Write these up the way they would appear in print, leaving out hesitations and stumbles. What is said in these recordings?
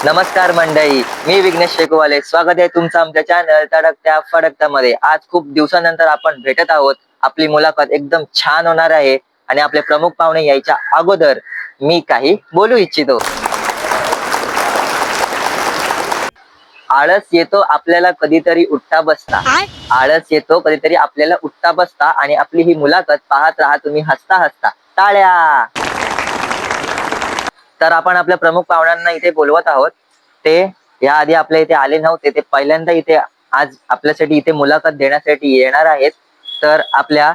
नमस्कार मंडळी, मी विघ्नेश शेकोवाले. स्वागत आहे तुमचं आमच्या चॅनल तडकत्या फडकत्या मध्ये. आज खूप दिवसानंतर आपण भेटत आहोत. आपली मुलाखत एकदम छान होणार आहे आणि आपले प्रमुख पाहुणे यायच्या अगोदर मी काही बोलू इच्छितो. आळस येतो आपल्याला कधीतरी उठता बसता, आळस येतो कधीतरी आपल्याला उठता बसता आणि आपली ही मुलाखत पाहत राहा तुम्ही हसता हसता. टाळ्या. तर आपण आपल्या प्रमुख पाहुण्यांना इथे बोलवत आहोत. ते या आधी आपल्या इथे आले नव्हते, ते पहिल्यांदा इथे आज आपल्यासाठी इथे मुलाखत देण्यासाठी येणार आहेत. तर आपल्या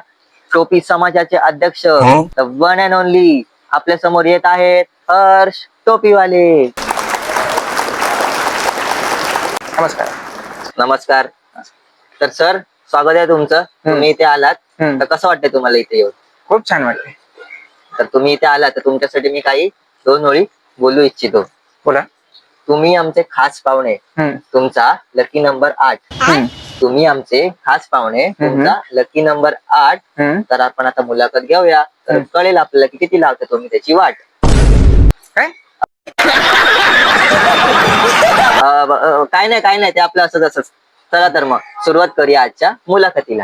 टोपी समाजाचे अध्यक्ष वन अँड ओनली आपल्या समोर येत आहेत हर्ष टोपीवाले. नमस्कार. नमस्कार. तर सर, स्वागत आहे तुमचं. तुम्ही इथे आलात तर कसं वाटतंय तुम्हाला इथे येऊन? खूप छान वाटते. तर तुम्ही इथे आलात तर तुमच्यासाठी मी काही 2 ओळी बोलू इच्छितो. बोला. तुम्ही आमचे खास पाहुणे, तुमचा लकी नंबर 8. तुम्ही आमचे खास पाहुणे, तुमचा लकी नंबर 8. तर आपण आता मुलाखत घेऊया, तर कळेल आपल्याला की किती लावता तुम्ही त्याची वाट. काय काय नाही ते आपलं असंच असंच. चला तर मग सुरुवात करूया आजच्या मुलाखतीला.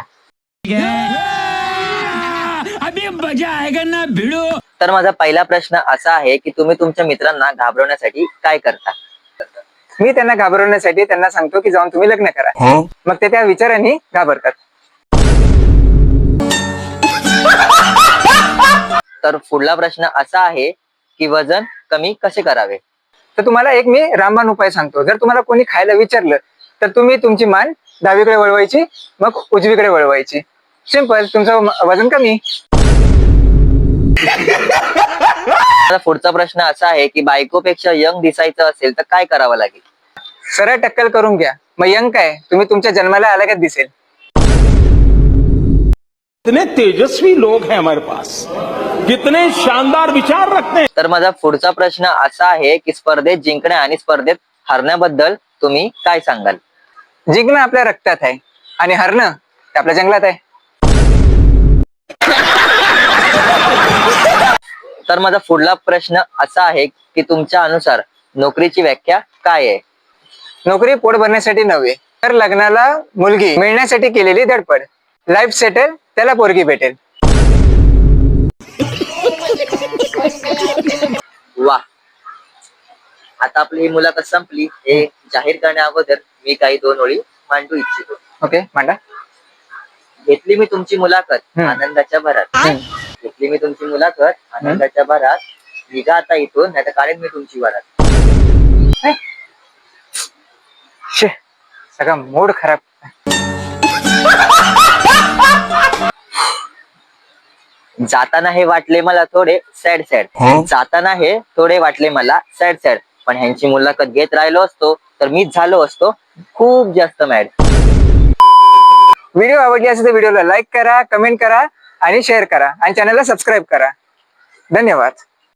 अभी मजा आएगा ना भिडो. तर माझा पहिला प्रश्न असा आहे की तुम्ही तुमच्या मित्रांना घाबरवण्यासाठी काय करता? मी त्यांना घाबरवण्यासाठी त्यांना सांगतो की जाऊन तुम्ही लग्न करा. मग ते त्या विचारांनी घाबरतात. तर पुढला प्रश्न असा आहे की वजन कमी कसे करावे? तर तुम्हाला एक मी रामबाण उपाय सांगतो. जर तुम्हाला कोणी खायला विचारलं तर तुम्ही तुमची मान डावीकडे वळवायची, मग उजवीकडे वळवायची. सिंपल, तुमचं वजन कमी. पुढचा प्रश्न असा आहे की बायकोपेक्षा यंग दिसायचं असेल तर काय करावं लागेल? सरळ टक्कल करून घ्या. मग यंग काय, तुम्ही तुमच्या जन्माला आल्यागत दिसेल. कितने तेजस्वी लोग हैं हमारे पास, कितने शानदार विचार रखते हैं. तर माझा पुढचा प्रश्न असा आहे की स्पर्धेत जिंकण्या आणि स्पर्धेत हरण्याबद्दल तुम्ही काय सांगाल? जिंकणं आपल्या रक्तात आहे आणि हरणं ते आपल्या जंगलात आहे. तर माझा पुढला प्रश्न असा आहे की तुमच्या अनुसार नोकरीची व्याख्या काय आहे? नोकरी पोट भरण्यासाठी नव्हे, तर लग्नाला मुलगी मिळण्यासाठी केलेली धडपड. लाईफ सेटल त्याला पोरगी भेटेल. वा. आता आपली ही मुलाखत संपली. हे जाहीर करण्या अगोदर मी काही 2 ओळी मांडू इच्छितो. ओके, मांडा. घेतली मी तुमची मुलाखत आनंदाच्या भरात, घेतली मी तुमची मुलाखत आनंदाच्या भरात. निघा आता इथून, नाही तर काढेन मी तुमची वरात. सगळा मूड खराब. जाताना हे वाटले मला थोडे सॅड सॅड, जाताना हे थोडे वाटले मला सॅड सॅड. पण ह्यांची मुलाखत घेत राहिलो असतो तर मीच झालो असतो खूप जास्त मॅड. व्हिडिओ आवडली असेल तर व्हिडिओला लाईक करा, कमेंट करा आणि शेअर करा आणि चॅनलला सबस्क्राईब करा. धन्यवाद.